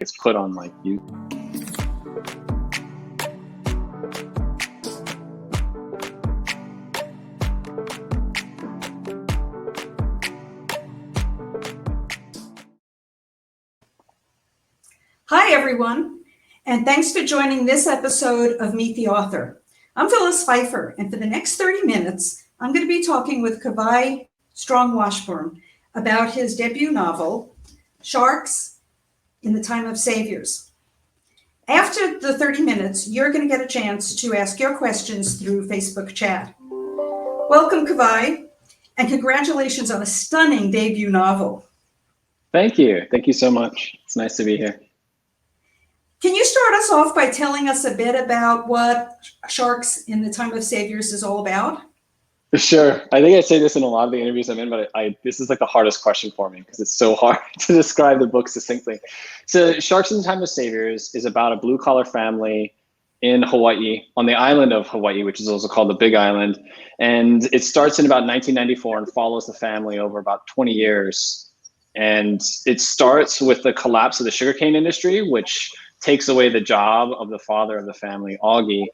it's put on like you. Hi, everyone, and thanks for joining this episode of Meet the Author. I'm Phyllis Pfeiffer, and for the next 30 minutes, I'm going to be talking with Kawai Washburn about his debut novel, Sharks in the Time of Saviors. After the 30 minutes, you're going to get a chance to ask your questions through Facebook chat. Welcome, Kawai, and congratulations on a stunning debut novel. Thank you. Thank you so much. It's nice to be here. Can you start us off by telling us a bit about what Sharks in the Time of Saviors is all about? Sure. I think I say this in a lot of the interviews I'm in, but this is like the hardest question for me because it's so hard to describe the book succinctly. So Sharks in the Time of Saviors is about a blue collar family in Hawaii, on the island of Hawaii, which is also called the Big Island. And it starts in about 1994 and follows the family over about 20 years. And it starts with the collapse of the sugarcane industry, which takes away the job of the father of the family, Augie.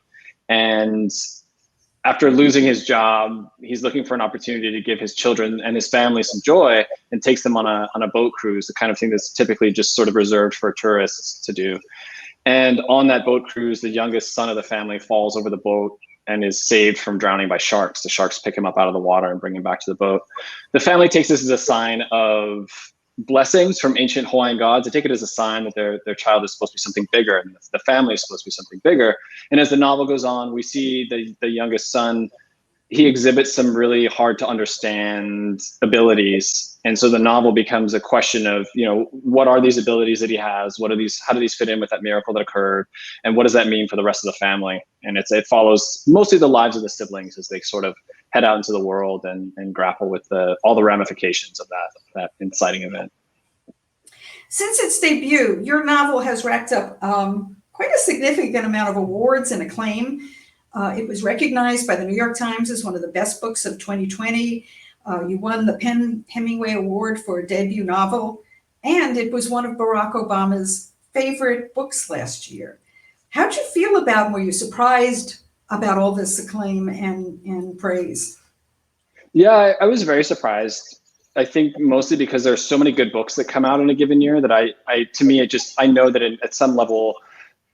And after losing his job, he's looking for an opportunity to give his children and his family some joy and takes them on a boat cruise, the kind of thing that's typically just sort of reserved for tourists to do. And on that boat cruise, the youngest son of the family falls over the boat and is saved from drowning by sharks. The sharks pick him up out of the water and bring him back to the boat. The family takes this as a sign of blessings from ancient Hawaiian gods. They take it as a sign that their child is supposed to be something bigger and the family is supposed to be something bigger. And as the novel goes on, we see the youngest son, he exhibits some really hard to understand abilities. And so the novel becomes a question of, what are these abilities that he has? How do these fit in with that miracle that occurred? And what does that mean for the rest of the family? And it follows mostly the lives of the siblings as they sort of head out into the world and grapple with all the ramifications of that inciting event. Since its debut, your novel has racked up quite a significant amount of awards and acclaim. It was recognized by the New York Times as one of the best books of 2020. You won the Hemingway Award for a debut novel, and it was one of Barack Obama's favorite books last year. How'd you feel about, were you surprised about all this acclaim and praise? Yeah, I was very surprised. I think mostly because there are so many good books that come out in a given year that I know that at some level,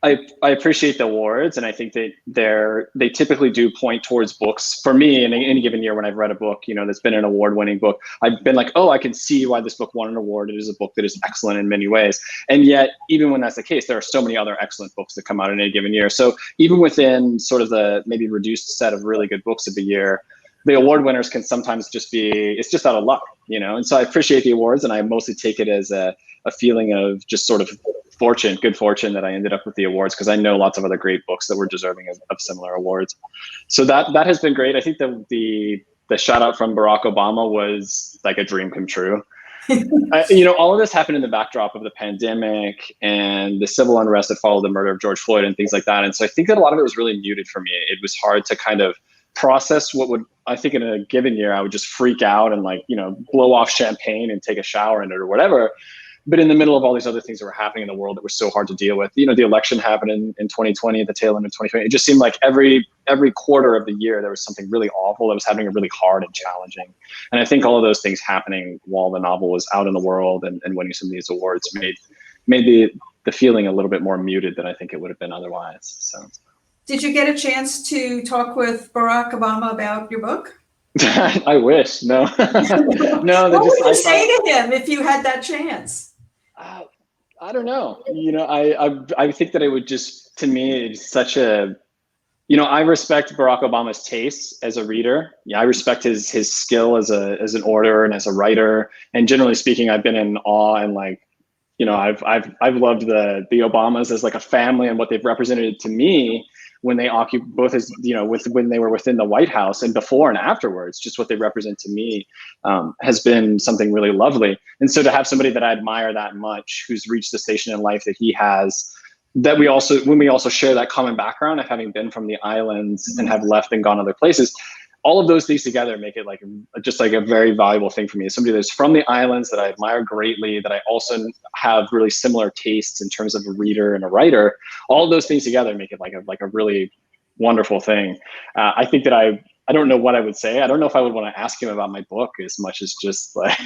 I appreciate the awards, and I think that they typically do point towards books. For me, in any given year when I've read a book, that's been an award-winning book, I've been like, oh, I can see why this book won an award. It is a book that is excellent in many ways. And yet, even when that's the case, there are so many other excellent books that come out in any given year. So even within sort of the maybe reduced set of really good books of the year, the award winners can sometimes it's just out of luck, And so I appreciate the awards, and I mostly take it as a feeling of just sort of good fortune that I ended up with the awards, because I know lots of other great books that were deserving of similar awards. So that has been great. I think the shout out from Barack Obama was like a dream come true. All of this happened in the backdrop of the pandemic and the civil unrest that followed the murder of George Floyd and things like that. And so I think that a lot of it was really muted for me. It was hard to kind of process I think in a given year, I would just freak out and blow off champagne and take a shower in it or whatever. But in the middle of all these other things that were happening in the world that were so hard to deal with, the election happened in 2020, at the tail end of 2020. It just seemed like every quarter of the year, there was something really awful that was happening really hard and challenging. And I think all of those things happening while the novel was out in the world and winning some of these awards made the feeling a little bit more muted than I think it would have been otherwise. So. Did you get a chance to talk with Barack Obama about your book? I wish. No. No. What would you say to him if you had that chance? I don't know. I think that it would just, to me, it's such a, I respect Barack Obama's tastes as a reader. Yeah, I respect his skill as an orator and as a writer. And generally speaking, I've been in awe and I've loved the Obamas as like a family and what they've represented to me when they occupied both as, when they were within the White House and before and afterwards, just what they represent to me has been something really lovely. And so to have somebody that I admire that much, who's reached the station in life that he has, that when we also share that common background of having been from the islands and have left and gone other places, all of those things together make it like just like a very valuable thing for me. As somebody that's from the islands that I admire greatly, that I also have really similar tastes in terms of a reader and a writer. All of those things together make it like a really wonderful thing. I think that I don't know what I would say. I don't know if I would want to ask him about my book as much as just like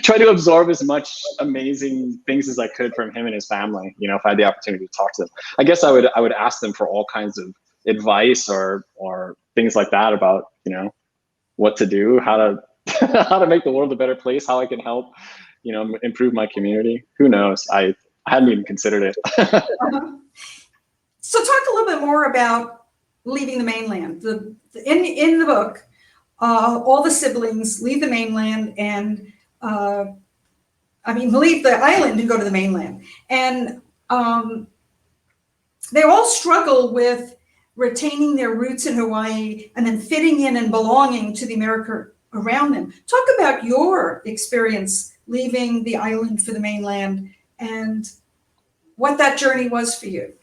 try to absorb as much amazing things as I could from him and his family. You know, if I had the opportunity to talk to them, I guess I would ask them for all kinds of advice or things like that about, you know, what to do, how to how to make the world a better place, how I can help, you know, improve my community. Who knows? I hadn't even considered it. So talk a little bit more about leaving the mainland. In the book, all the siblings leave the mainland and leave the island and go to the mainland. And they all struggle with retaining their roots in Hawaii and then fitting in and belonging to the America around them. Talk about your experience leaving the island for the mainland and what that journey was for you.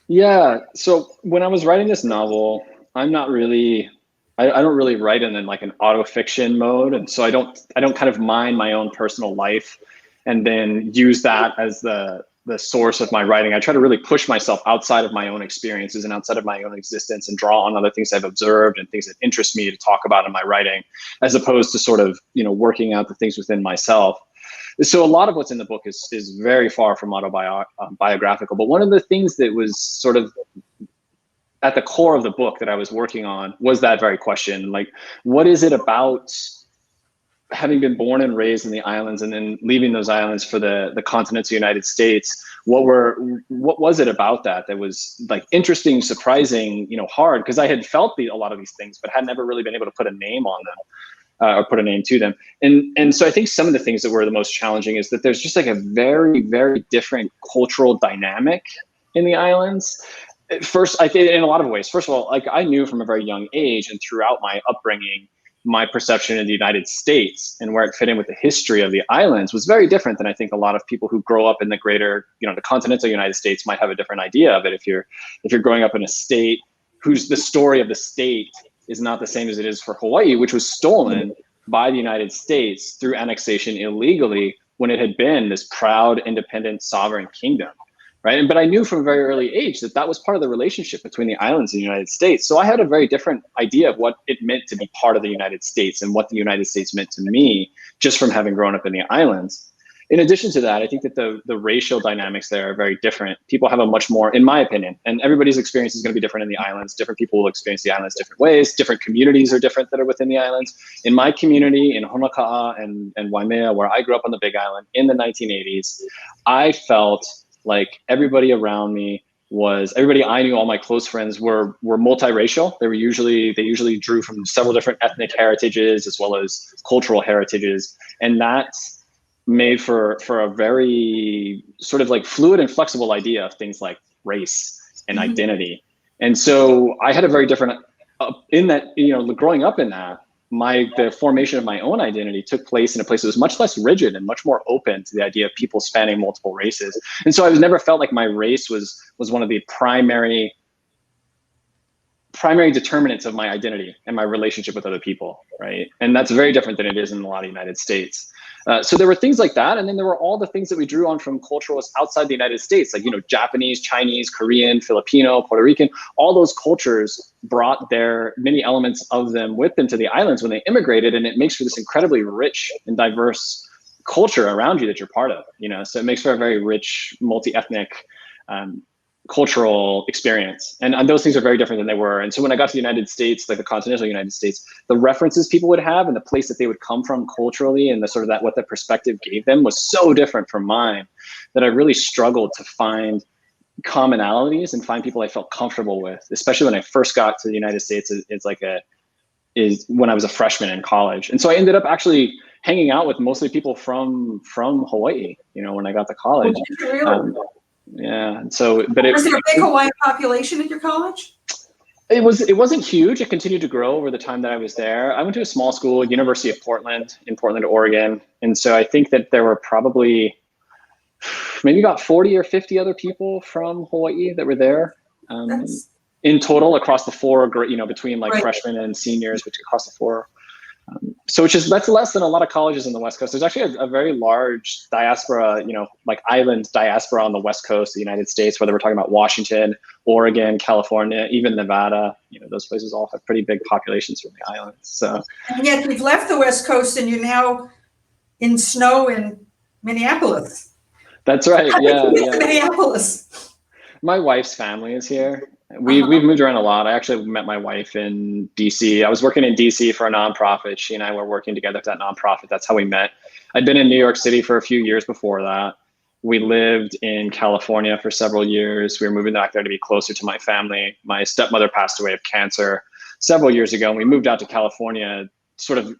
Yeah. So when I was writing this novel, I don't really write in like an autofiction mode. And so I don't kind of mine my own personal life and then use that as the source of my writing. I try to really push myself outside of my own experiences and outside of my own existence and draw on other things I've observed and things that interest me to talk about in my writing, as opposed to sort of, you know, working out the things within myself. So a lot of what's in the book is very far from autobiographical. But one of the things that was sort of at the core of the book that I was working on was that very question. Like, what is it about having been born and raised in the islands and then leaving those islands for the continents of the United States? What was it about that was like interesting, surprising, you know, hard? Because I had felt a lot of these things, but had never really been able to put a name on them. Or put a name to them. And so I think some of the things that were the most challenging is that there's just like a very, very different cultural dynamic in the islands. First, I think in a lot of ways, first of all, like I knew from a very young age and throughout my upbringing, my perception of the United States and where it fit in with the history of the islands was very different than I think a lot of people who grow up in the greater, you know, the continental United States might have a different idea of it. If you're growing up in a state whose the story of the state is not the same as it is for Hawaii, which was stolen by the United States through annexation illegally when it had been this proud, independent, sovereign kingdom, right? But I knew from a very early age that was part of the relationship between the islands and the United States. So I had a very different idea of what it meant to be part of the United States and what the United States meant to me just from having grown up in the islands. In addition to that, I think that the racial dynamics there are very different. People have a much more, in my opinion, and everybody's experience is going to be different in the islands. Different people will experience the islands different ways. Different communities are different that are within the islands. In my community, in Honoka'a and Waimea, where I grew up on the Big Island in the 1980s, I felt like everybody around me everybody I knew, all my close friends were multiracial. They usually drew from several different ethnic heritages as well as cultural heritages, and that's made for a very sort of like fluid and flexible idea of things like race and identity. And so I had a very different in that, you know, growing up in that, the formation of my own identity took place in a place that was much less rigid and much more open to the idea of people spanning multiple races. And so I never felt like my race was one of the primary determinants of my identity and my relationship with other people, right? And that's very different than it is in a lot of the United States. So there were things like that. And then there were all the things that we drew on from cultures outside the United States, like, you know, Japanese, Chinese, Korean, Filipino, Puerto Rican, all those cultures brought their many elements of them with them to the islands when they immigrated. And it makes for this incredibly rich and diverse culture around you that you're part of, you know? So it makes for a very rich, multi-ethnic, cultural experience. And those things are very different than they were. And so when I got to the United States, like the continental United States, the references people would have and the place that they would come from culturally and the sort of that, what that perspective gave them was so different from mine that I really struggled to find commonalities and find people I felt comfortable with, especially when I first got to the United States is when I was a freshman in college. And so I ended up actually hanging out with mostly people from Hawaii, you know, when I got to college. Yeah. So, but was there a big Hawaiian population at your college? It wasn't huge. It continued to grow over the time that I was there. I went to a small school, University of Portland, in Portland, Oregon. And so I think that there were probably maybe about 40 or 50 other people from Hawaii that were there. in total across the four, between like Right. freshmen and seniors, which across the four. So that's less than a lot of colleges in the West Coast. There's actually a very large diaspora, like island diaspora on the West Coast of the United States, whether we're talking about Washington, Oregon, California, even Nevada. Those places all have pretty big populations from the islands. So, and yet you've left the West Coast and you're now in snow in Minneapolis. That's right. How did you get Yeah. to Minneapolis? My wife's family is here. We've moved around a lot. I actually met my wife in DC. I was working in DC for a nonprofit. She and I were working together for that nonprofit. That's how we met. I'd been in New York City for a few years before that. We lived in California for several years. We were moving back there to be closer to my family. My stepmother passed away of cancer several years ago, and we moved out to California sort of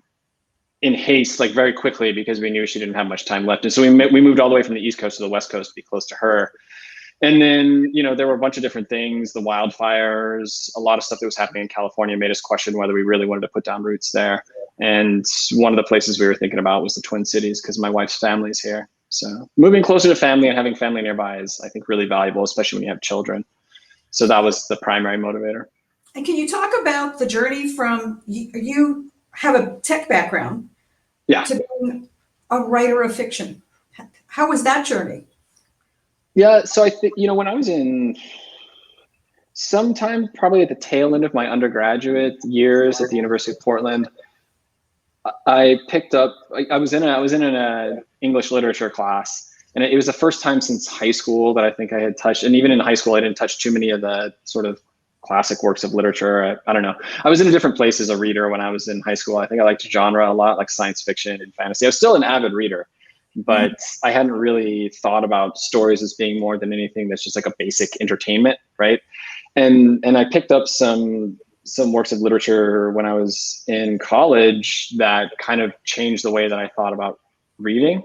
in haste, like very quickly, because we knew she didn't have much time left. And so we moved all the way from the East Coast to the West Coast to be close to her. And then, there were a bunch of different things, the wildfires, a lot of stuff that was happening in California made us question whether we really wanted to put down roots there. And one of the places we were thinking about was the Twin Cities, because my wife's family's here. So moving closer to family and having family nearby is, I think, really valuable, especially when you have children. So that was the primary motivator. And can you talk about the journey from, you have a tech background, to being a writer of fiction? How was that journey? Yeah, so I think, when I was in sometime probably at the tail end of my undergraduate years at the University of Portland, I picked up, I was in an English literature class, and it was the first time since high school that I think I had touched, and even in high school, I didn't touch too many of the sort of classic works of literature. I don't know. I was in a different place as a reader when I was in high school. I think I liked genre a lot, like science fiction and fantasy. I was still an avid reader, but I hadn't really thought about stories as being more than anything that's just like a basic entertainment, right? And I picked up some works of literature when I was in college that kind of changed the way that I thought about reading.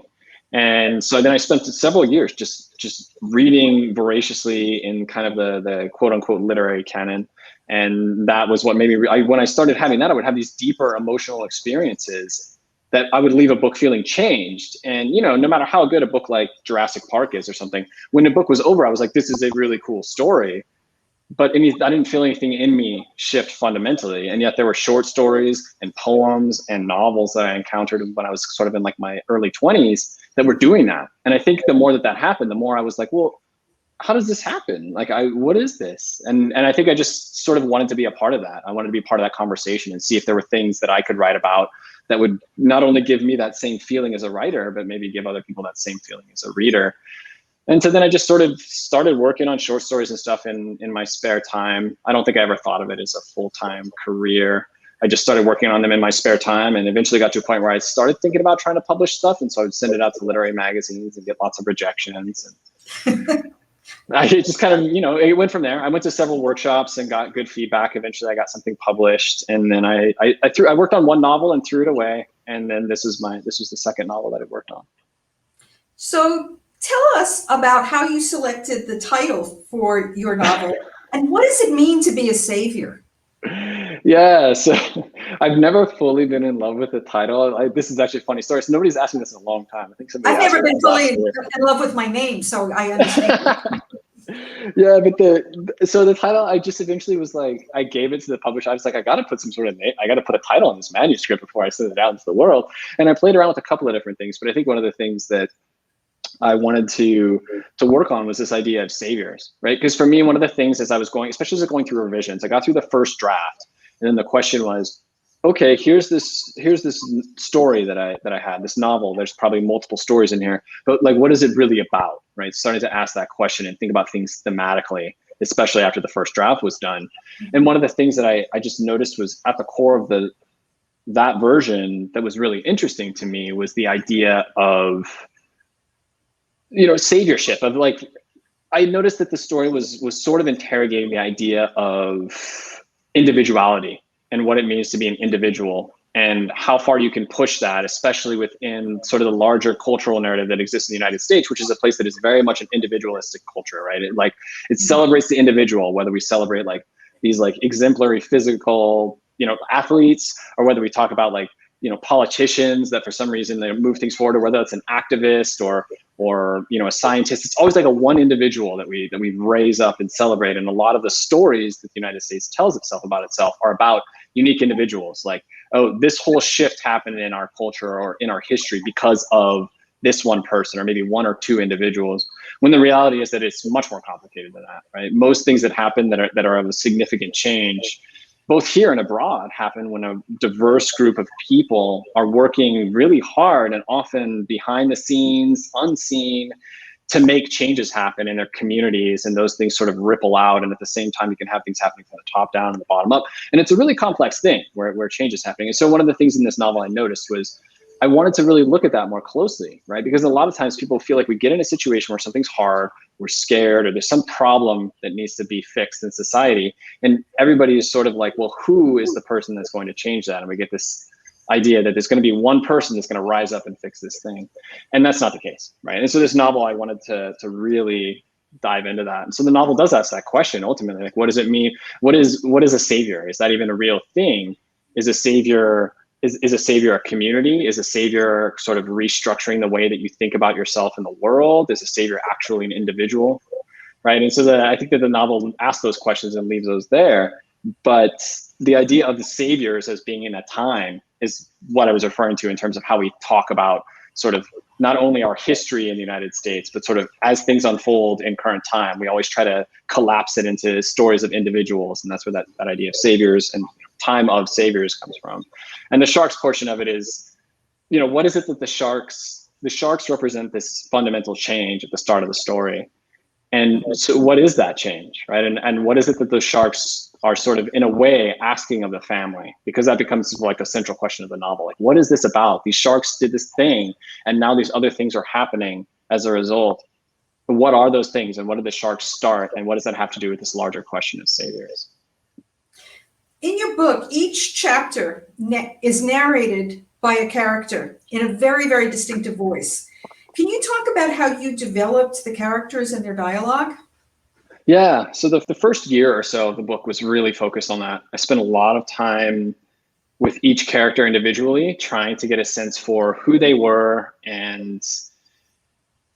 And so then I spent several years just reading voraciously in kind of the quote unquote literary canon. And that was what made me, when I started having that, I would have these deeper emotional experiences that I would leave a book feeling changed. And, no matter how good a book like Jurassic Park is or something, when the book was over, I was like, this is a really cool story. But I didn't feel anything in me shift fundamentally. And yet there were short stories and poems and novels that I encountered when I was sort of in like my early 20s that were doing that. And I think the more that happened, the more I was like, well, how does this happen? Like, what is this? And I think I just sort of wanted to be a part of that. I wanted to be part of that conversation and see if there were things that I could write about that would not only give me that same feeling as a writer, but maybe give other people that same feeling as a reader. And so then I just sort of started working on short stories and stuff in my spare time. I don't think I ever thought of it as a full-time career. I just started working on them in my spare time, and eventually got to a point where I started thinking about trying to publish stuff. And so I would send it out to literary magazines and get lots of rejections. And it just kind of, it went from there. I went to several workshops and got good feedback. Eventually I got something published, and then I worked on one novel and threw it away. And then this was the second novel that I worked on. So tell us about how you selected the title for your novel, and what does it mean to be a savior? Yeah, so I've never fully been in love with the title. This is actually a funny story. So nobody's asked me this in a long time. I think somebody. I've never been fully in love with my name, so I understand. Yeah, but the title, I just eventually was like, I gave it to the publisher. I was like, I got to put some sort of name. I got to put a title on this manuscript before I send it out into the world. And I played around with a couple of different things, but I think one of the things that I wanted to work on was this idea of saviors, right? Because for me, one of the things as I was going, especially as I was going through revisions, I got through the first draft, and then the question was, okay, here's this story that I had, this novel. There's probably multiple stories in here, but like, what is it really about, right? Starting to ask that question and think about things thematically, especially after the first draft was done. And one of the things that I just noticed was at the core of that version that was really interesting to me was the idea of, saviorship, of like, I noticed that the story was sort of interrogating the idea of individuality and what it means to be an individual, and how far you can push that, especially within sort of the larger cultural narrative that exists in the United States, which is a place that is very much an individualistic culture, right? It celebrates the individual, whether we celebrate like these like exemplary physical, athletes, or whether we talk about like, politicians that for some reason they move things forward, or whether it's an activist or or a scientist. It's always like a one individual that we raise up and celebrate. And a lot of the stories that the United States tells itself about itself are about unique individuals. Like, oh, this whole shift happened in our culture or in our history because of this one person, or maybe one or two individuals, when the reality is that it's much more complicated than that, right? Most things that happen that are of a significant change, both here and abroad, happen when a diverse group of people are working really hard and often behind the scenes, unseen, to make changes happen in their communities, and those things sort of ripple out. And at the same time, you can have things happening from the top down and the bottom up. And it's a really complex thing where change is happening. And so one of the things in this novel I noticed was I wanted to really look at that more closely, right? Because a lot of times people feel like we get in a situation where something's hard, we're scared, or there's some problem that needs to be fixed in society. And everybody is sort of like, well, who is the person that's going to change that? And we get this idea that there's going to be one person that's going to rise up and fix this thing. And that's not the case, right? And so this novel, I wanted to really dive into that. And so the novel does ask that question ultimately, like, what does it mean? What is a savior? Is that even a real thing? Is a savior a community? Is a savior sort of restructuring the way that you think about yourself in the world? Is a savior actually an individual, right? And so I think that the novel asks those questions and leaves those there. But the idea of the saviors as being in a time is what I was referring to in terms of how we talk about sort of not only our history in the United States, but sort of as things unfold in current time, we always try to collapse it into stories of individuals. And that's where that idea of saviors and time of saviors comes from. And the sharks portion of it is, what is it that the sharks represent this fundamental change at the start of the story. And so what is that change, right? And what is it that those sharks are sort of, in a way, asking of the family? Because that becomes like the central question of the novel. Like, what is this about? These sharks did this thing, and now these other things are happening as a result. But what are those things, and what did the sharks start, and what does that have to do with this larger question of saviors? In your book, each chapter is narrated by a character in a very, very distinctive voice. Can you talk about how you developed the characters and their dialogue? Yeah, so the first year or so of the book was really focused on that. I spent a lot of time with each character individually, trying to get a sense for who they were and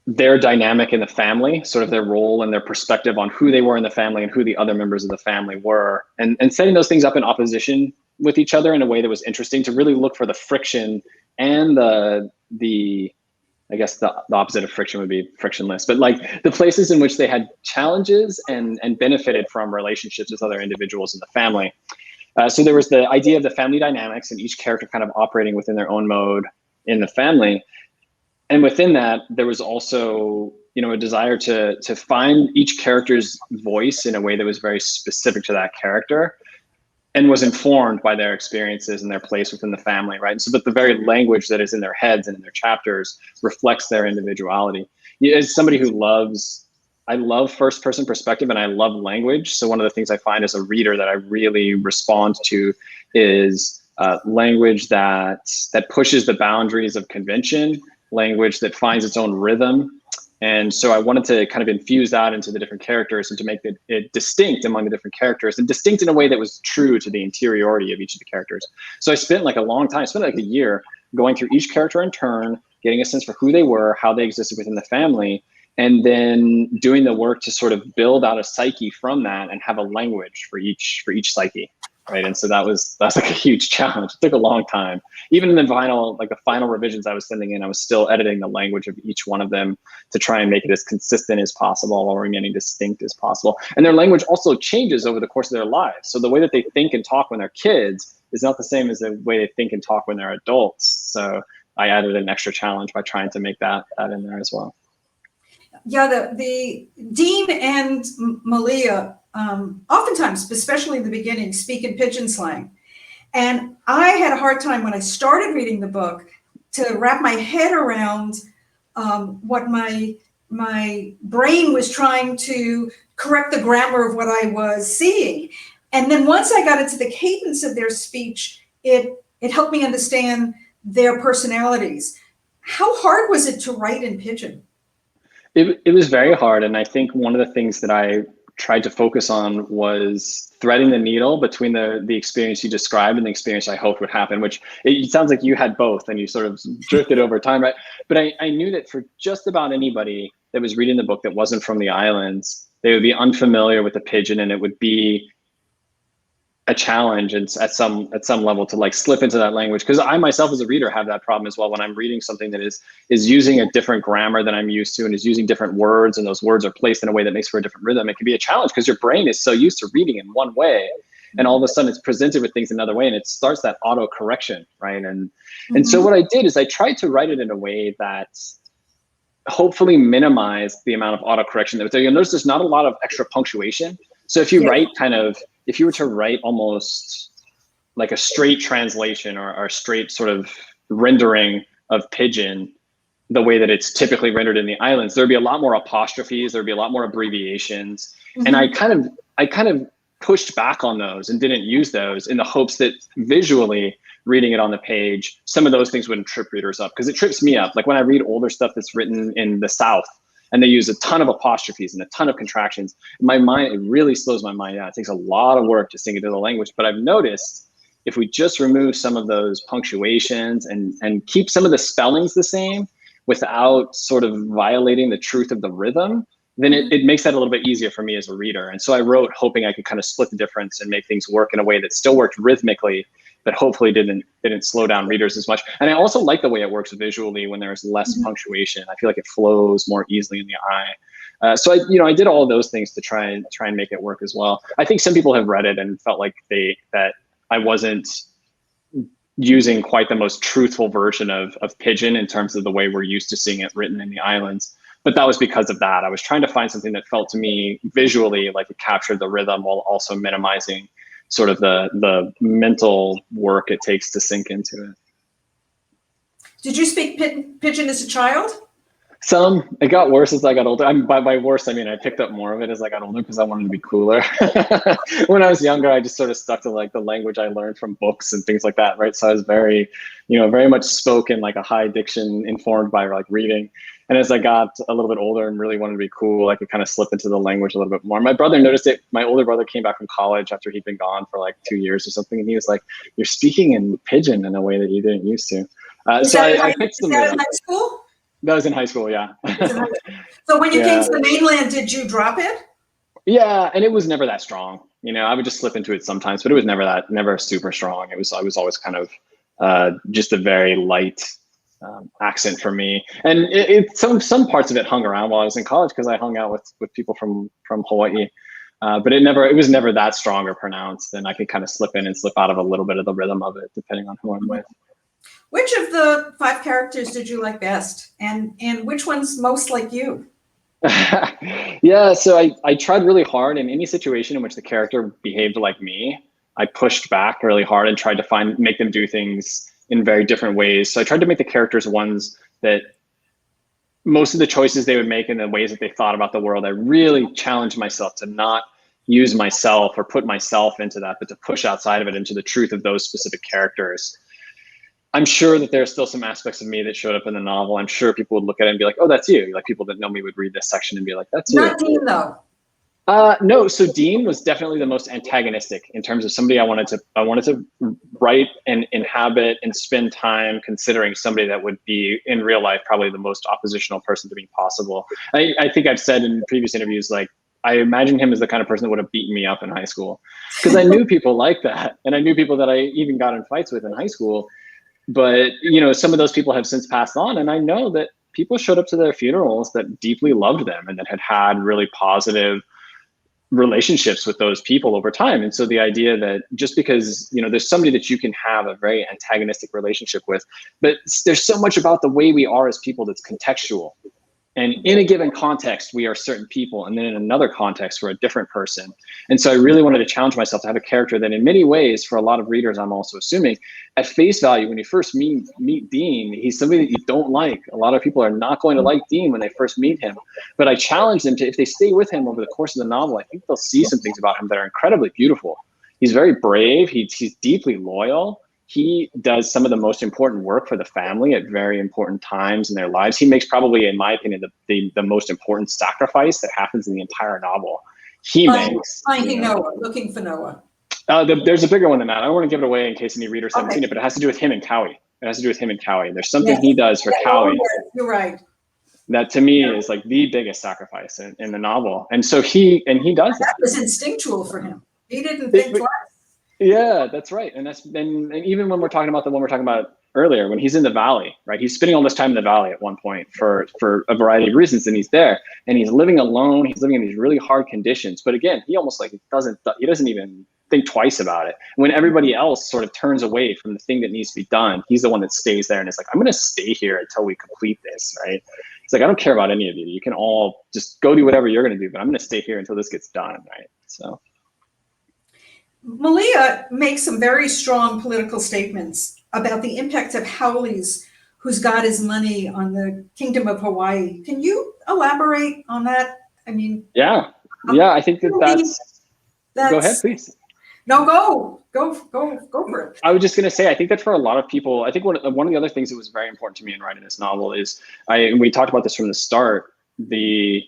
their dynamic in the family, sort of their role and their perspective on who they were in the family and who the other members of the family were, and setting those things up in opposition with each other in a way that was interesting, to really look for the friction and the I guess the opposite of friction would be frictionless, but like the places in which they had challenges and benefited from relationships with other individuals in the family. So there was the idea of the family dynamics and each character kind of operating within their own mode in the family. And within that, there was also, a desire to find each character's voice in a way that was very specific to that character and was informed by their experiences and their place within the family, right? So that the very language that is in their heads and in their chapters reflects their individuality. As somebody who I love first person perspective and I love language. So one of the things I find as a reader that I really respond to is language that pushes the boundaries of convention, language that finds its own rhythm. And so I wanted to kind of infuse that into the different characters and to make it distinct among the different characters, and distinct in a way that was true to the interiority of each of the characters. So I spent like a long time, like a year, going through each character in turn, getting a sense for who they were, how they existed within the family, and then doing the work to sort of build out a psyche from that and have a language for each psyche. Right. And so that's like a huge challenge. It took a long time. Even in the final revisions I was sending in, I was still editing the language of each one of them to try and make it as consistent as possible while remaining distinct as possible. And their language also changes over the course of their lives. So the way that they think and talk when they're kids is not the same as the way they think and talk when they're adults. So I added an extra challenge by trying to make that in there as well. Yeah, the Dean and Malia, oftentimes, especially in the beginning, speak in pidgin slang. And I had a hard time when I started reading the book to wrap my head around what my brain was trying to correct the grammar of what I was seeing. And then once I got into the cadence of their speech, it helped me understand their personalities. How hard was it to write in pidgin? It was very hard. And I think one of the things that I tried to focus on was threading the needle between the experience you described and the experience I hoped would happen, which it sounds like you had both and you sort of drifted over time, right? But I knew that for just about anybody that was reading the book that wasn't from the islands, they would be unfamiliar with the pidgin, and it would be a challenge and at some level to like slip into that language, because I myself as a reader have that problem as well. When I'm reading something that is using a different grammar than I'm used to and is using different words, and those words are placed in a way that makes for a different rhythm, it can be a challenge because your brain is so used to reading in one way, and all of a sudden it's presented with things another way, and it starts that auto correction, right? And so what I did is I tried to write it in a way that hopefully minimized the amount of auto correction that was there. You'll notice there's not a lot of extra punctuation. So if you write if you were to write almost like a straight translation or a straight sort of rendering of pidgin, the way that it's typically rendered in the islands, there'd be a lot more apostrophes, there'd be a lot more abbreviations. And I kind of pushed back on those and didn't use those in the hopes that visually reading it on the page, some of those things wouldn't trip readers up, because it trips me up. Like when I read older stuff that's written in the South, and they use a ton of apostrophes and a ton of contractions, my mind, it really slows my mind down. It takes a lot of work to sink into the language. But I've noticed if we just remove some of those punctuations and keep some of the spellings the same without sort of violating the truth of the rhythm, then it makes that a little bit easier for me as a reader. And so I wrote hoping I could kind of split the difference and make things work in a way that still worked rhythmically, but hopefully didn't slow down readers as much. And I also like the way it works visually when there's less punctuation. I feel like it flows more easily in the eye. So I did all of those things to try and make it work as well. I think some people have read it and felt like that I wasn't using quite the most truthful version of pidgin in terms of the way we're used to seeing it written in the islands. But that was because of that. I was trying to find something that felt to me visually like it captured the rhythm while also minimizing sort of the mental work it takes to sink into it. Did you speak pidgin as a child? Some. It got worse as I got older. By worse, I mean I picked up more of it as I got older because I wanted to be cooler. When I was younger, I just sort of stuck to like the language I learned from books and things like that, right? So I was very much spoken, like a high diction, informed by like reading. And as I got a little bit older and really wanted to be cool, I could kind of slip into the language a little bit more. My brother noticed it. My older brother came back from college after he'd been gone for like 2 years or something. And he was like, "You're speaking in pidgin in a way that you didn't used to." So I picked some. Is that in high school? That was in high school, yeah. So when you came to the mainland, did you drop it? Yeah, and it was never that strong. I would just slip into it sometimes, but it was never super strong. I was always kind of just a very light accent for me. And some parts of it hung around while I was in college because I hung out with people from Hawaii. But it was never that strong or pronounced, and I could kind of slip in and slip out of a little bit of the rhythm of it, depending on who I'm with. Which of the 5 characters did you like best? And which one's most like you? Yeah, so I tried really hard in any situation in which the character behaved like me. I pushed back really hard and tried to make them do things in very different ways. So I tried to make the characters ones that most of the choices they would make and the ways that they thought about the world, I really challenged myself to not use myself or put myself into that, but to push outside of it into the truth of those specific characters. I'm sure that there's still some aspects of me that showed up in the novel. I'm sure people would look at it and be like, "Oh, that's you." Like people that know me would read this section and be like, "That's you." Not Dean, though. No, so Dean was definitely the most antagonistic in terms of somebody I wanted to write and inhabit and spend time considering somebody that would be in real life probably the most oppositional person to me possible. I think I've said in previous interviews, like I imagine him as the kind of person that would have beaten me up in high school, because I knew people like that, and I knew people that I even got in fights with in high school. But some of those people have since passed on, and I know that people showed up to their funerals that deeply loved them and that had really positive relationships with those people over time. And so the idea that just because there's somebody that you can have a very antagonistic relationship with, but there's so much about the way we are as people that's contextual. And in a given context, we are certain people, and then in another context, we're a different person. And so I really wanted to challenge myself to have a character that in many ways, for a lot of readers, I'm also assuming, at face value, when you first meet Dean, he's somebody that you don't like. A lot of people are not going to like Dean when they first meet him. But I challenge them to, if they stay with him over the course of the novel, I think they'll see some things about him that are incredibly beautiful. He's very brave. He's deeply loyal. He does some of the most important work for the family at very important times in their lives. He makes probably, in my opinion, the most important sacrifice that happens in the entire novel. he makes. Finding Noah, looking for Noah. There's a bigger one than that. I don't want to give it away in case any readers haven't Okay. seen it, but it has to do with him and Kawai. It has to do with him and Kawai. There's something he does for Kawai. You're right. That to me is like the biggest sacrifice in the novel. And so he does that. That was instinctual for him. He didn't think twice. Yeah, that's right. And even when we're talking about the one we're talking about earlier, when he's in the valley, right? He's spending all this time in the valley at one point for a variety of reasons, and he's there and he's living alone. He's living in these really hard conditions. But again, he almost like he doesn't even think twice about it. When everybody else sort of turns away from the thing that needs to be done, he's the one that stays there and is like, I'm going to stay here until we complete this, right? It's like, I don't care about any of you. You can all just go do whatever you're going to do, but I'm going to stay here until this gets done, right? So. Malia makes some very strong political statements about the impact of Howleys, whose god is money, on the kingdom of Hawaii. Can you elaborate on that? I mean, yeah, I think that's go ahead, please. No, go for it. I was just going to say, I think that for a lot of people, I think one of the other things that was very important to me in writing this novel is, we talked about this from the start, the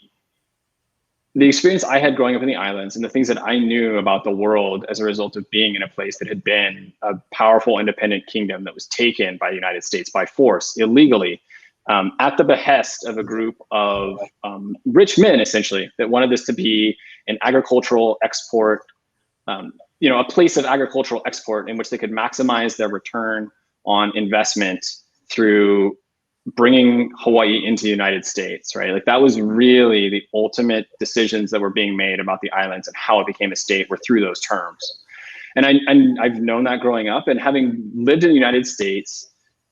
experience I had growing up in the islands and the things that I knew about the world as a result of being in a place that had been a powerful independent kingdom that was taken by the United States by force, illegally, at the behest of a group of rich men, essentially, that wanted this to be an agricultural export, a place of agricultural export in which they could maximize their return on investment through bringing Hawaii into the United States, right? Like that was really the ultimate decisions that were being made about the islands and how it became a state were through those terms. And I've known that growing up, and having lived in the United States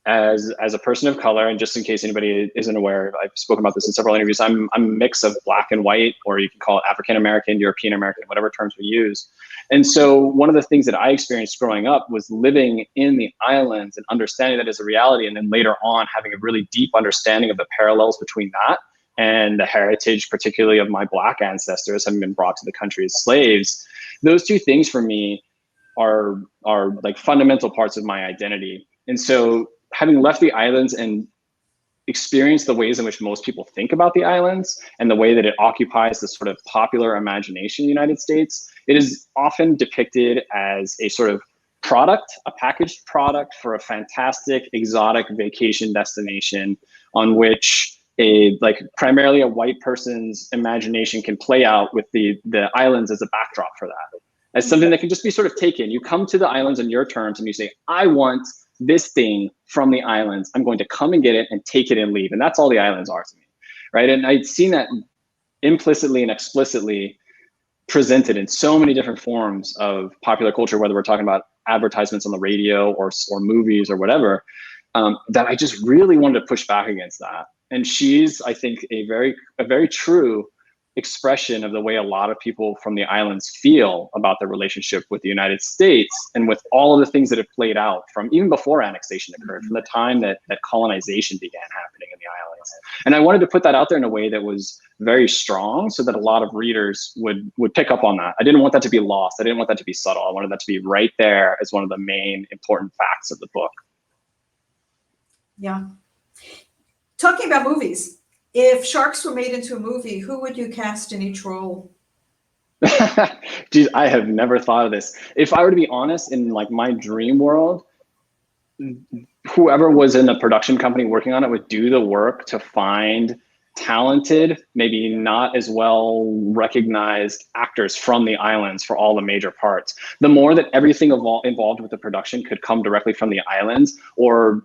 as a person of color, and just in case anybody isn't aware, I've spoken about this in several interviews, I'm a mix of black and white, or you can call it African-American, European-American, whatever terms we use. And so one of the things that I experienced growing up was living in the islands and understanding that as a reality, and then later on having a really deep understanding of the parallels between that and the heritage, particularly of my black ancestors having been brought to the country as slaves. Those two things for me are like fundamental parts of my identity. And so having left the islands and experienced the ways in which most people think about the islands and the way that it occupies the sort of popular imagination in the United States, it is often depicted as a sort of product, a packaged product for a fantastic exotic vacation destination on which primarily a white person's imagination can play out, with the islands as a backdrop for that. As something that can just be sort of taken. You come to the islands on your terms and you say, I want this thing from the islands. I'm going to come and get it and take it and leave. And that's all the islands are to me, right? And I'd seen that implicitly and explicitly presented in so many different forms of popular culture, whether we're talking about advertisements on the radio or movies or whatever, that I just really wanted to push back against that. And she's, I think, a very true expression of the way a lot of people from the islands feel about their relationship with the United States, and with all of the things that have played out from even before annexation occurred, from the time that colonization began happening in the islands. And I wanted to put that out there in a way that was very strong so that a lot of readers would pick up on that. I didn't want that to be lost. I didn't want that to be subtle. I wanted that to be right there as one of the main important facts of the book. Yeah. Talking about movies, if Sharks were made into a movie, who would you cast in each role? Geez, I have never thought of this. If I were to be honest, in like my dream world, whoever was in the production company working on it would do the work to find talented, maybe not as well recognized actors from the islands for all the major parts. The more that everything involved with the production could come directly from the islands, or,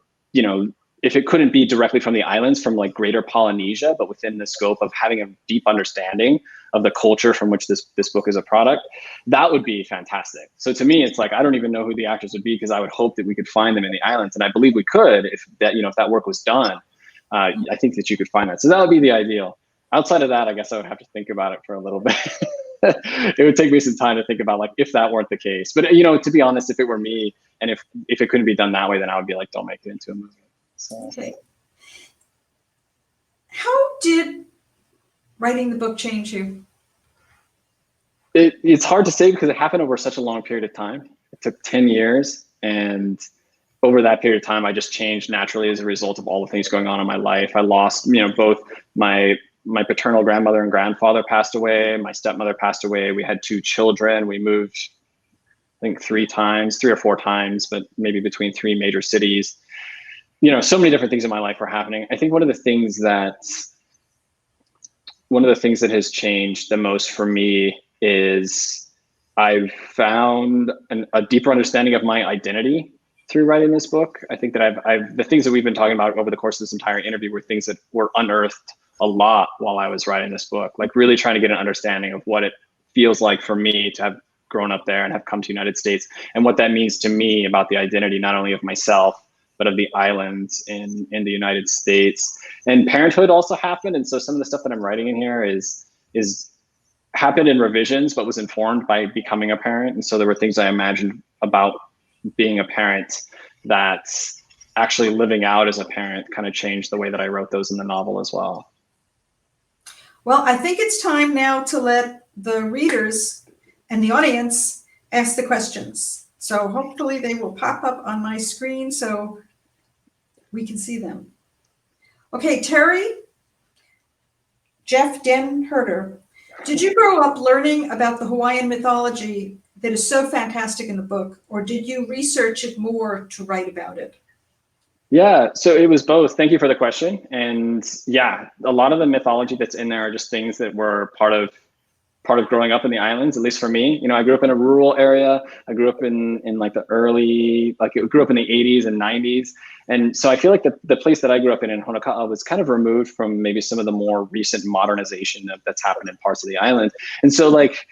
if it couldn't be directly from the islands, from like greater Polynesia, but within the scope of having a deep understanding of the culture from which this book is a product, that would be fantastic. So to me, it's like, I don't even know who the actors would be, because I would hope that we could find them in the islands. And I believe we could, if that work was done. I think that you could find that. So that would be the ideal. Outside of that, I guess I would have to think about it for a little bit. It would take me some time to think about, like, if that weren't the case. But, to be honest, if it were me, and if it couldn't be done that way, then I would be like, don't make it into a movie. So. Okay. How did writing the book change you? It's hard to say, because it happened over such a long period of time. It took 10 years. And over that period of time, I just changed naturally as a result of all the things going on in my life. I lost, both my my paternal grandmother and grandfather passed away. My stepmother passed away. We had 2 children. We moved, I think 3 or 4 times, but maybe between 3 major cities. You know, so many different things in my life were happening. I think one of the things that has changed the most for me is I've found a deeper understanding of my identity through writing this book. I think that the things that we've been talking about over the course of this entire interview were things that were unearthed a lot while I was writing this book, like really trying to get an understanding of what it feels like for me to have grown up there and have come to the United States, and what that means to me about the identity, not only of myself, but of the islands in the United States. And parenthood also happened. And so some of the stuff that I'm writing in here is happened in revisions, but was informed by becoming a parent. And so there were things I imagined about being a parent that actually living out as a parent kind of changed the way that I wrote those in the novel as well. Well, I think it's time now to let the readers and the audience ask the questions. So hopefully they will pop up on my screen so we can see them. Okay, Terry, Jeff Den Herder, did you grow up learning about the Hawaiian mythology that is so fantastic in the book, or did you research it more to write about it? Yeah, so it was both. Thank you for the question. And yeah, a lot of the mythology that's in there are just things that were part of growing up in the islands, at least for me. You know, I grew up in a rural area. I grew up in like the grew up in the 80s and 90s. And so I feel like the place that I grew up in Honoka'a, was kind of removed from maybe some of the more recent modernization that's happened in parts of the island. And so like,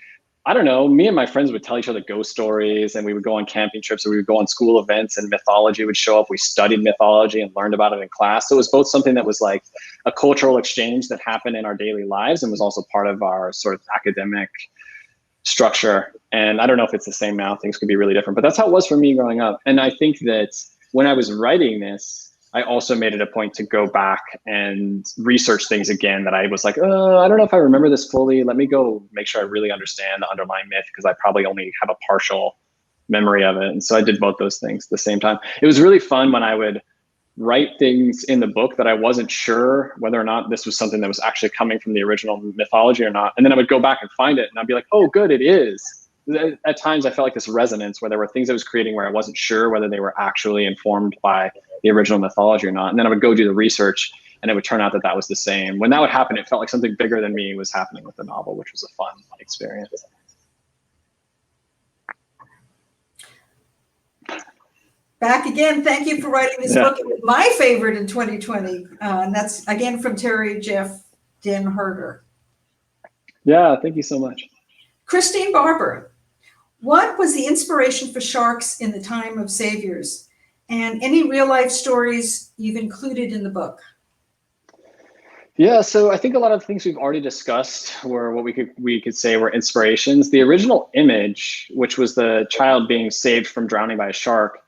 I don't know, me and my friends would tell each other ghost stories, and we would go on camping trips, or we would go on school events, and mythology would show up. We studied mythology and learned about it in class. So it was both something that was like a cultural exchange that happened in our daily lives, and was also part of our sort of academic structure. And I don't know if it's the same now, things could be really different, but that's how it was for me growing up. And I think that when I was writing this, I also made it a point to go back and research things again that I was like, I don't know if I remember this fully. Let me go make sure I really understand the underlying myth, because I probably only have a partial memory of it. And so I did both those things at the same time. It was really fun when I would write things in the book that I wasn't sure whether or not this was something that was actually coming from the original mythology or not. And then I would go back and find it, and I'd be like, oh, good, it is. At times I felt like this resonance where there were things I was creating where I wasn't sure whether they were actually informed by the original mythology or not. And then I would go do the research, and it would turn out that that was the same. When that would happen, it felt like something bigger than me was happening with the novel, which was a fun experience. Back again, thank you for writing this book. It was my favorite in 2020. And that's again from Terry Jeff Den Herder. Yeah, thank you so much. Christine Barber, what was the inspiration for sharks in the time of saviors? And any real life stories you've included in the book? Yeah, so I think a lot of the things we've already discussed were what we could say were inspirations. The original image, which was the child being saved from drowning by a shark,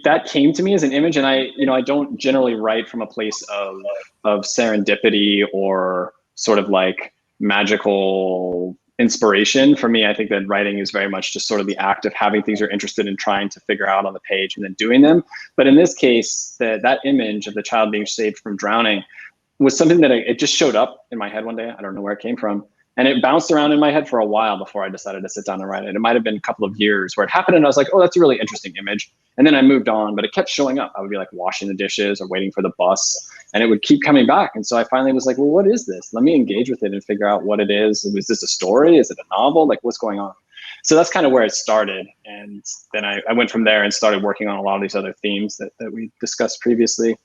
that came to me as an image. And I don't generally write from a place of serendipity or sort of like magical inspiration. For me, I think that writing is very much just sort of the act of having things you're interested in trying to figure out on the page and then doing them. But in this case, that image of the child being saved from drowning was something that it just showed up in my head one day. I don't know where it came from. And it bounced around in my head for a while before I decided to sit down and write it. It might have been a couple of years where it happened, and I was like, oh, that's a really interesting image. And then I moved on, but it kept showing up. I would be like washing the dishes or waiting for the bus, and it would keep coming back. And so I finally was like, well, what is this? Let me engage with it and figure out what it is. Is this a story? Is it a novel? Like, what's going on? So that's kind of where it started. And then I went from there and started working on a lot of these other themes that we discussed previously.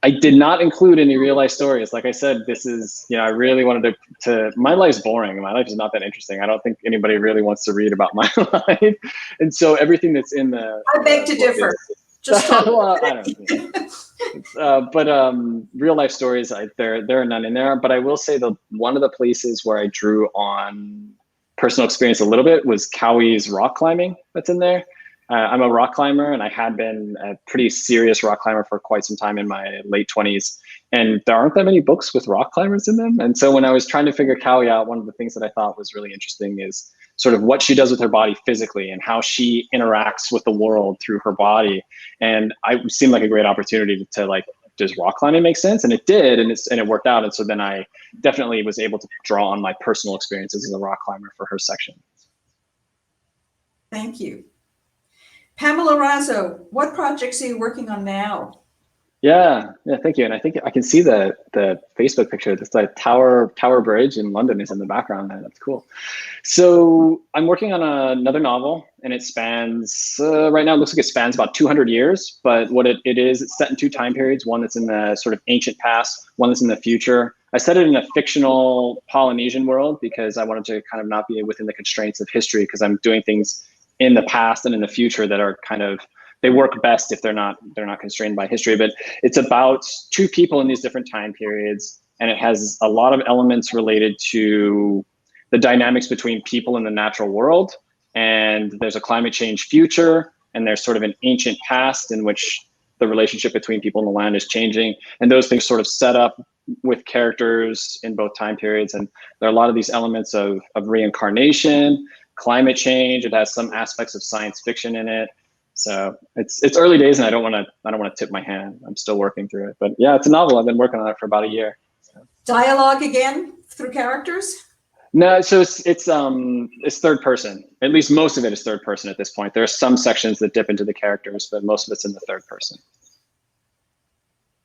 I did not include any real life stories. Like I said, this is, I really wanted to, my life's boring. My life is not that interesting. I don't think anybody really wants to read about my life. And so everything that's in the— I beg to differ. Just talk well, I don't know. But real life stories, there are none in there. But I will say one of the places where I drew on personal experience a little bit was Kawai's rock climbing that's in there. I'm a rock climber, and I had been a pretty serious rock climber for quite some time in my late 20s. And there aren't that many books with rock climbers in them. And so when I was trying to figure Kawai out, one of the things that I thought was really interesting is sort of what she does with her body physically and how she interacts with the world through her body. And it seemed like a great opportunity to like does rock climbing make sense? And it did, and it worked out. And so then I definitely was able to draw on my personal experiences as a rock climber for her section. Thank you. Pamela Razzo, what projects are you working on now? Yeah, thank you. And I think I can see the Facebook picture. This like Tower Bridge in London is in the background there. That's cool. So I'm working on another novel, and it spans, right now it looks like it spans about 200 years, but what it is, it's set in two time periods, one that's in the sort of ancient past, one that's in the future. I set it in a fictional Polynesian world because I wanted to kind of not be within the constraints of history, because I'm doing things in the past and in the future that are kind of, they work best if they're not constrained by history. But it's about two people in these different time periods, and it has a lot of elements related to the dynamics between people in the natural world. And there's a climate change future, and there's sort of an ancient past in which the relationship between people and the land is changing. And those things sort of set up with characters in both time periods. And there are a lot of these elements of reincarnation, climate change. It has some aspects of science fiction in it. So it's early days, and I don't want to tip my hand. I'm still working through it. But yeah, it's a novel. I've been working on it for about a year. So. Dialogue again through characters? No, so it's third person. At least most of it is third person at this point. There are some sections that dip into the characters, but most of it's in the third person.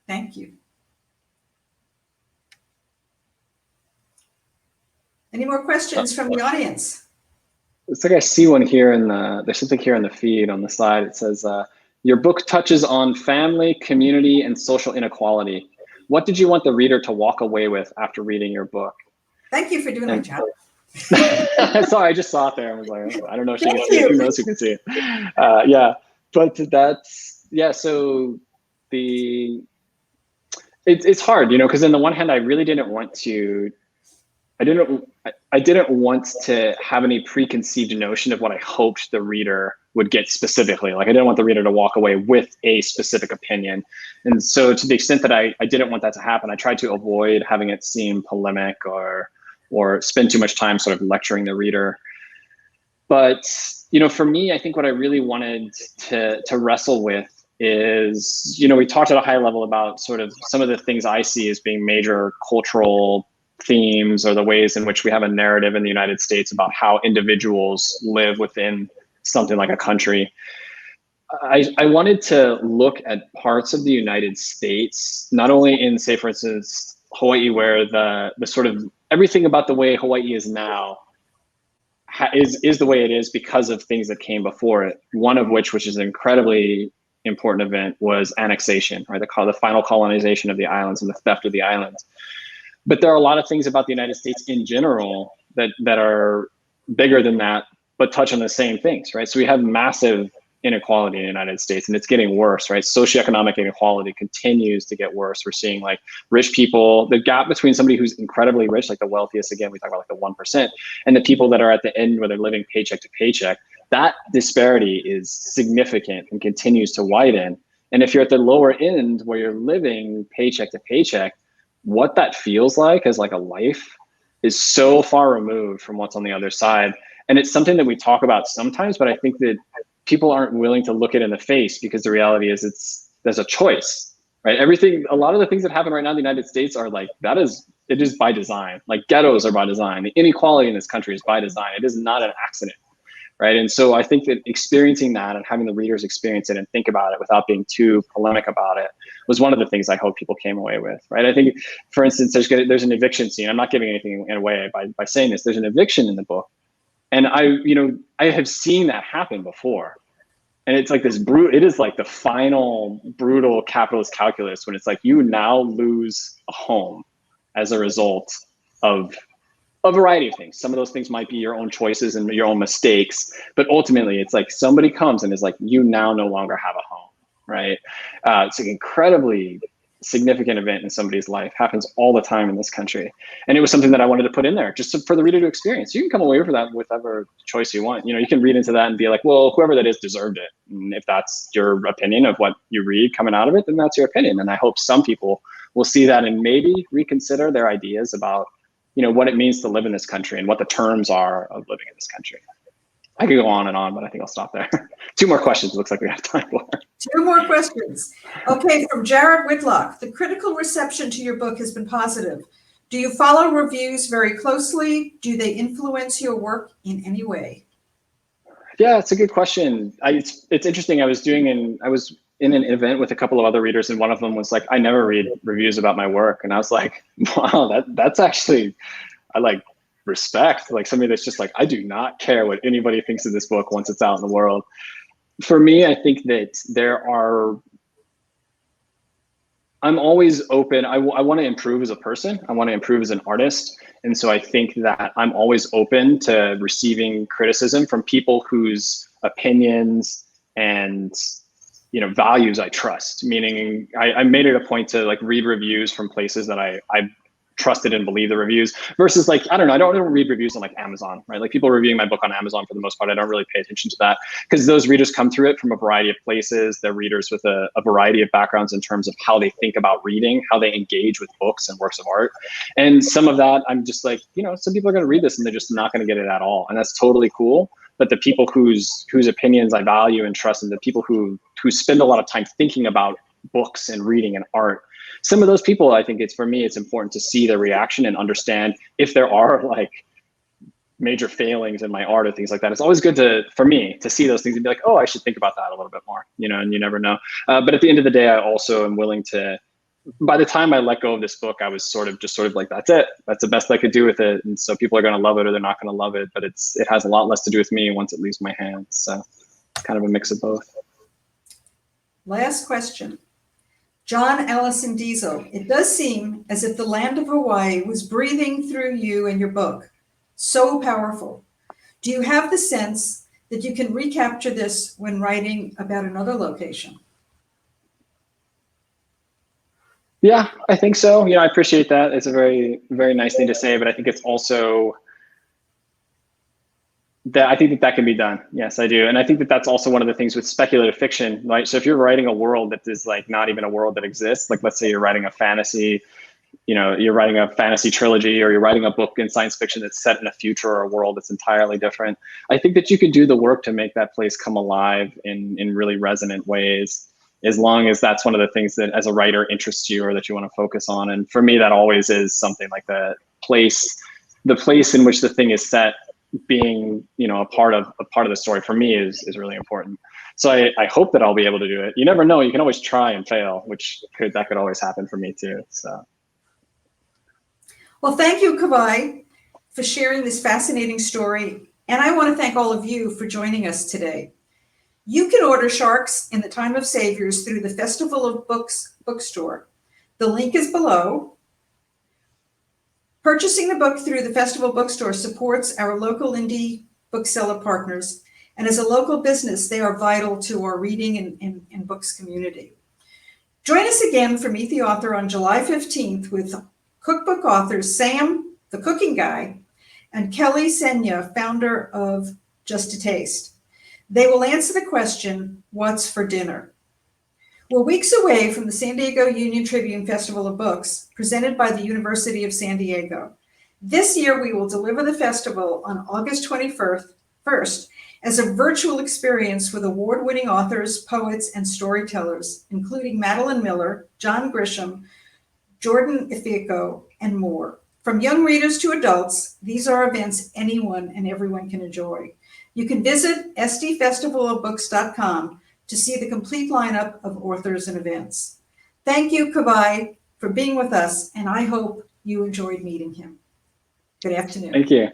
Thank you. Any more questions from the audience? It's like I see one here there's something here in the feed on the side. It says, your book touches on family, community, and social inequality. What did you want the reader to walk away with after reading your book? Thank you for doing my job. Sorry, I just saw it there. I was like, I don't know if she can see it. Who knows who can see it? Yeah, but that's, yeah, so it's hard, because on the one hand, I really didn't want to, I didn't want to have any preconceived notion of what I hoped the reader would get specifically. Like I didn't want the reader to walk away with a specific opinion. And so to the extent that I didn't want that to happen, I tried to avoid having it seem polemic or spend too much time sort of lecturing the reader. But, for me, I think what I really wanted to wrestle with is, we talked at a high level about sort of some of the things I see as being major cultural themes, or the ways in which we have a narrative in the United States about how individuals live within something like a country. I wanted to look at parts of the United States, not only in, say, for instance, Hawaii, where the sort of everything about the way Hawaii is now is the way it is because of things that came before it. One of which is an incredibly important event, was annexation, right? The final colonization of the islands and the theft of the islands. But there are a lot of things about the United States in general that are bigger than that, but touch on the same things, right? So we have massive inequality in the United States, and it's getting worse, right? Socioeconomic inequality continues to get worse. We're seeing like rich people, the gap between somebody who's incredibly rich, like the wealthiest, again, we talk about like the 1%, and the people that are at the end where they're living paycheck to paycheck, that disparity is significant and continues to widen. And if you're at the lower end where you're living paycheck to paycheck, what that feels like as like a life is so far removed from what's on the other side. And it's something that we talk about sometimes, but I think that people aren't willing to look it in the face, because the reality is there's a choice, right? A lot of the things that happen right now in the United States are like, it is by design. Like ghettos are by design. The inequality in this country is by design. It is not an accident, right? And so I think that experiencing that and having the readers experience it and think about it without being too polemic about it was one of the things I hope people came away with, right? I think, for instance, there's an eviction scene. I'm not giving anything away by saying this. There's an eviction in the book. And I have seen that happen before. And it's like it is like the final brutal capitalist calculus when it's like you now lose a home as a result of a variety of things. Some of those things might be your own choices and your own mistakes, but ultimately it's like somebody comes and is like, you now no longer have a home, right? It's an incredibly significant event in somebody's life, happens all the time in this country. And it was something that I wanted to put in there just for the reader to experience. You can come away from that with whatever choice you want. You can read into that and be like, well, whoever that is deserved it. And if that's your opinion of what you read coming out of it, then that's your opinion. And I hope some people will see that and maybe reconsider their ideas about what it means to live in this country and what the terms are of living in this country. I could go on and on, but I think I'll stop there. Two more questions. Looks like we have time for. Two more questions. Okay, from Jared Whitlock. The critical reception to your book has been positive. Do you follow reviews very closely? Do they influence your work in any way? Yeah, it's a good question. It's interesting. I was in an event with a couple of other readers, and one of them was like, "I never read reviews about my work," and I was like, "Wow, that's actually, I like respect, like somebody that's just like, I do not care what anybody thinks of this book once it's out in the world." For me, I think that I'm always open. I want to improve as a person. I want to improve as an artist. And so I think that I'm always open to receiving criticism from people whose opinions and values I trust. Meaning I made it a point to like read reviews from places that I trusted and believe the reviews, versus like, I don't know, I don't read reviews on like Amazon, right? Like people reviewing my book on Amazon, for the most part, I don't really pay attention to that, because those readers come through it from a variety of places. They're readers with a variety of backgrounds in terms of how they think about reading, how they engage with books and works of art. And some of that, I'm just like, some people are going to read this and they're just not going to get it at all. And that's totally cool. But the people whose opinions I value and trust, and the people who spend a lot of time thinking about books and reading and art, some of those people, I think for me, it's important to see their reaction and understand if there are like major failings in my art or things like that. It's always good for me to see those things and be like, oh, I should think about that a little bit more, and you never know. But at the end of the day, I also am willing to, by the time I let go of this book, I was sort of like, that's it. That's the best I could do with it. And so people are going to love it or they're not going to love it, but it has a lot less to do with me once it leaves my hands. So it's kind of a mix of both. Last question. John Allison Diesel. It does seem as if the land of Hawaii was breathing through you and your book. So powerful. Do you have the sense that you can recapture this when writing about another location? Yeah, I think so. I appreciate that. It's a very, very nice thing to say, but I think it's also that I think that can be done. Yes, I do. And I think that that's also one of the things with speculative fiction, right? So if you're writing a world that is like not even a world that exists, like let's say you're writing a fantasy, you're writing a fantasy trilogy, or you're writing a book in science fiction that's set in a future or a world that's entirely different. I think that you can do the work to make that place come alive in really resonant ways, as long as that's one of the things that as a writer interests you or that you want to focus on. And for me, that always is something like the place in which the thing is set being, a part of the story for me is really important. So I hope that I'll be able to do it. You never know. You can always try and fail, that could always happen for me too. So. Well, thank you, Kawai, for sharing this fascinating story. And I want to thank all of you for joining us today. You can order Sharks in the Time of Saviors through the Festival of Books bookstore. The link is below. Purchasing the book through the Festival Bookstore supports our local indie bookseller partners, and as a local business, they are vital to our reading and books community. Join us again for Meet the Author on July 15th with cookbook authors Sam, the cooking guy, and Kelly Senya, founder of Just a Taste. They will answer the question, what's for dinner? We're weeks away from the San Diego Union-Tribune Festival of Books, presented by the University of San Diego. This year, we will deliver the festival on August 21st as a virtual experience with award-winning authors, poets, and storytellers, including Madeline Miller, John Grisham, Jordan Ifico, and more. From young readers to adults, these are events anyone and everyone can enjoy. You can visit sdfestivalofbooks.com to see the complete lineup of authors and events. Thank you, Kawai, for being with us, and I hope you enjoyed meeting him. Good afternoon. Thank you.